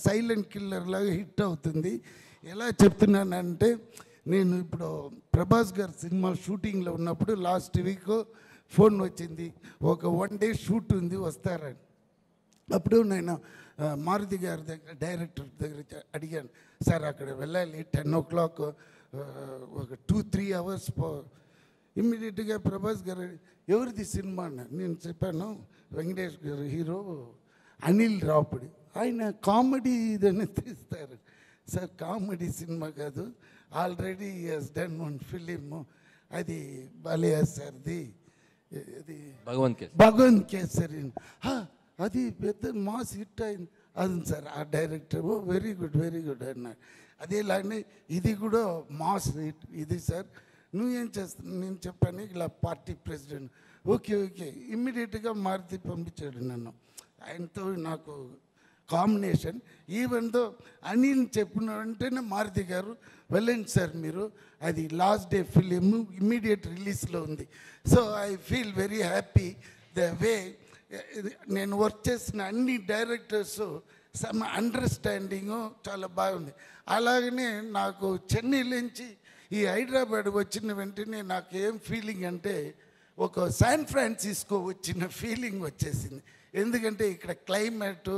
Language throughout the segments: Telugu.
సైలెంట్ కిల్లర్ లాగా హిట్ అవుతుంది. ఎలా చెప్తున్నానంటే, నేను ఇప్పుడు ప్రభాస్ గారి సినిమా షూటింగ్లో ఉన్నప్పుడు లాస్ట్ వీక్ ఫోన్ వచ్చింది, ఒక 1 day షూట్ ఉంది వస్తారని. అప్పుడు నేను మారుతి గారి దగ్గర, డైరెక్టర్ దగ్గర అడిగాను, సార్ అక్కడ వెళ్ళాలి 10 o'clock, ఒక 2-3 hours ఇమ్మీడియట్గా ప్రభాస్ గారు ఎవరిది సినిమా అన్న. నేను చెప్పాను, వెంకటేష్ గారు హీరో, అనిల్ రావుపూడి, ఆయన కామెడీ ఇదని తీస్తారు. సార్ కామెడీ సినిమా కాదు, ఆల్రెడీ హస్ డన్ 1 film, అది బాలయ్య సార్ది, అది భగవంత్ కేసరి, అది పెద్ద మాస్ హిట్ అయింది. అది సార్ ఆ డైరెక్టర్ వెరీ గుడ్ అన్నాడు. అదేలానే ఇది కూడా మాస్ హిట్ ఇది సార్, నువ్వేం చేస్తున్నావు? నేను చెప్పాను ఇలా పార్టీ ప్రెసిడెంట్. ఓకే ఇమ్మీడియట్గా మారుతి పంపించాడు నన్ను. ఆయనతో నాకు కాంబినేషన్. ఈవెన్ దో అనిల్ చెప్పిన వెంటనే మారుతి గారు వెళ్ళండి సార్ మీరు, అది లాస్ట్ డే ఫిలిం ఇమ్మీడియట్ రిలీజ్లో ఉంది. So I feel very happy the way నేను వర్క్ చేసిన అన్ని డైరెక్టర్స్ సమ్ అండర్స్టాండింగు చాలా బాగుంది. అలాగనే నాకు చెన్నై నుంచి ఈ హైదరాబాద్ వచ్చిన వెంటనే నాకు ఏం ఫీలింగ్ అంటే, ఒక శాన్ ఫ్రాన్సిస్కో వచ్చిన ఫీలింగ్ వచ్చేసింది. ఎందుకంటే ఇక్కడ క్లైమేటు,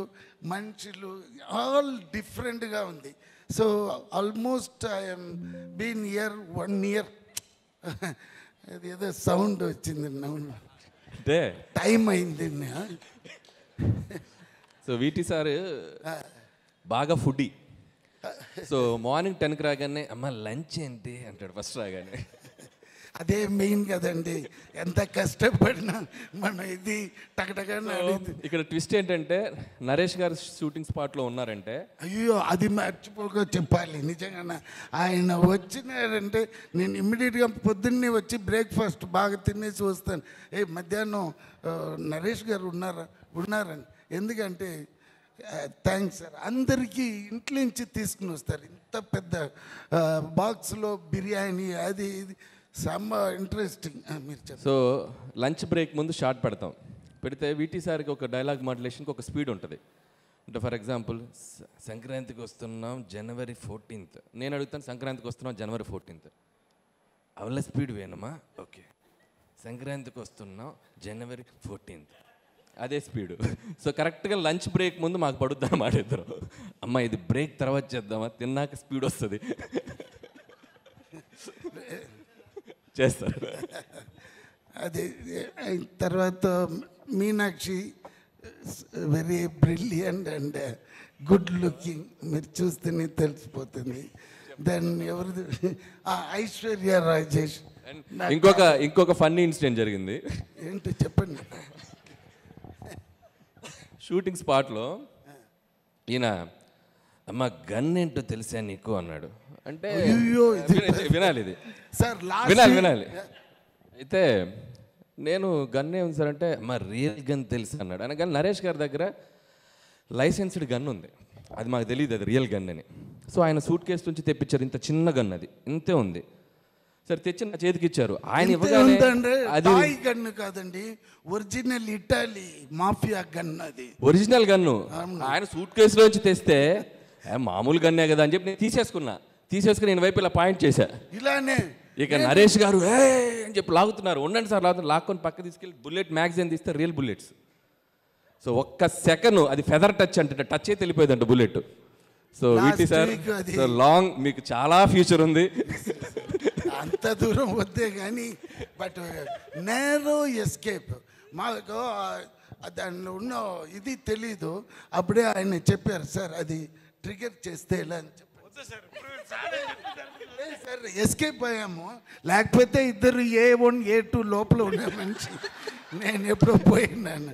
మనుషులు ఆల్ డిఫరెంట్గా ఉంది. So almost I'm been year 1 year. అది ఏదో సౌండ్ వచ్చింది, అంటే టైం అయింది. సో వీటి సార్ బాగా ఫుడ్డీ. సో మార్నింగ్ 10కి రాగానే అమ్మ లంచ్ ఏంటి అంటాడు ఫస్ట్ రాగానే. అదే మెయిన్ కదండి, ఎంత కష్టపడినా మనం ఇది టకటగా. ఇక్కడ ట్విస్ట్ ఏంటంటే, నరేష్ గారు షూటింగ్ స్పాట్లో ఉన్నారంటే, అయ్యో అది మర్చిపోక చెప్పాలి నిజంగా. ఆయన వచ్చినారంటే నేను ఇమ్మీడియట్గా పొద్దున్నే వచ్చి బ్రేక్ఫాస్ట్ బాగా తినేసి వస్తాను. మధ్యాహ్నం నరేష్ గారు ఉన్నారని. ఎందుకంటే థ్యాంక్స్ సార్, అందరికీ ఇంట్లో నుంచి తీసుకుని వస్తారు. ఇంత పెద్ద బాక్స్లో బిర్యానీ, అది ఇది చాలా ఇంట్రెస్టింగ్. మీరు చెప్పండి. సో లంచ్ బ్రేక్ ముందు షార్ట్ పెడితే వీటి సార్కి ఒక డైలాగ్ మాడ్యులేషన్కి ఒక స్పీడ్ ఉంటుంది. అంటే ఫర్ ఎగ్జాంపుల్, సంక్రాంతికి వస్తున్నాం January 14th, నేను అడుగుతాను సంక్రాంతికి వస్తున్నాం January 14th, అవల స్పీడ్ వేనమ్మా, ఓకే సంక్రాంతికి వస్తున్నాం January 14th, అదే స్పీడు. సో కరెక్ట్గా లంచ్ బ్రేక్ ముందు మాకు పడుద్ది అన్నమాట. ఇద్దరు అమ్మ ఇది బ్రేక్ తర్వాత చేద్దామా, తిన్నాక స్పీడ్ వస్తుంది చేస్తారు. అది తర్వాత Meenakshi very brilliant and good looking, మీరు చూస్తేనే తెలిసిపోతుంది. దెన్ ఎవరిది, ఐశ్వర్య రాజేష్. ఇంకొక ఫన్నీ ఇన్సిడెంట్ జరిగింది. ఏంటి చెప్పండి. షూటింగ్ స్పాట్లో ఈయన అమ్మ గన్ ఏంటో తెలుసా నీకు అన్నాడు. అంటే వినాలి ఇది సార్, వినాలి. అయితే నేను గన్ ఏముంది సార్ అంటే, మా రియల్ గన్ తెలుసు అన్నాడు. అనగానే నరేష్ గారి దగ్గర లైసెన్స్డ్ గన్ ఉంది, అది మాకు తెలియదు అది రియల్ గన్ అని. సో ఆయన సూట్ కేసు నుంచి తెప్పించారు, ఇంత చిన్న గన్, అది ఇంతే ఉంది. సరే తెచ్చి నా చేతికి ఇచ్చారు. ఆయన ఇవ్వగానే అది గన్ను కాదండి, ఒరిజినల్ ఇటాలీ మాఫియా గన్, అది ఒరిజినల్ గన్ను. ఆయన సూట్ కేసులోంచి తెస్తే మామూలు గన్నే కదా అని చెప్పి నేను తీసేసుకుని నేను వైపు ఇలా పాయింట్ చేశా ఇలానే. ఇక నరేష్ గారు ఏ అని చెప్పి లాగుతున్నారు. ఉండండి సార్ లాక్కొని పక్క తీసుకెళ్ళి బుల్లెట్ మ్యాగజైన్ తీస్తే రియల్ బుల్లెట్స్. సో ఒక్క సెకండ్ అది ఫెదర్ టచ్ అంటే టచ్ అయితే వెళ్ళిపోయిందంట బుల్లెట్. సో వీటి సార్ లాంగ్, మీకు చాలా ఫ్యూచర్ ఉంది. అంత దూరం వద్దే కానీ, బట్ నేరో ఎస్కేప్. మాకు దానిలో ఉన్న ఇది తెలీదు. అప్పుడే ఆయన చెప్పారు, సార్ అది ట్రిగర్ చేస్తే ఎలా అని చెప్పారు. సార్ ఎస్కేప్ అయ్యాము, లేకపోతే ఇద్దరు A1 A2 లోపల ఉండే మనిషి, నేను ఎప్పుడో పోయినాను.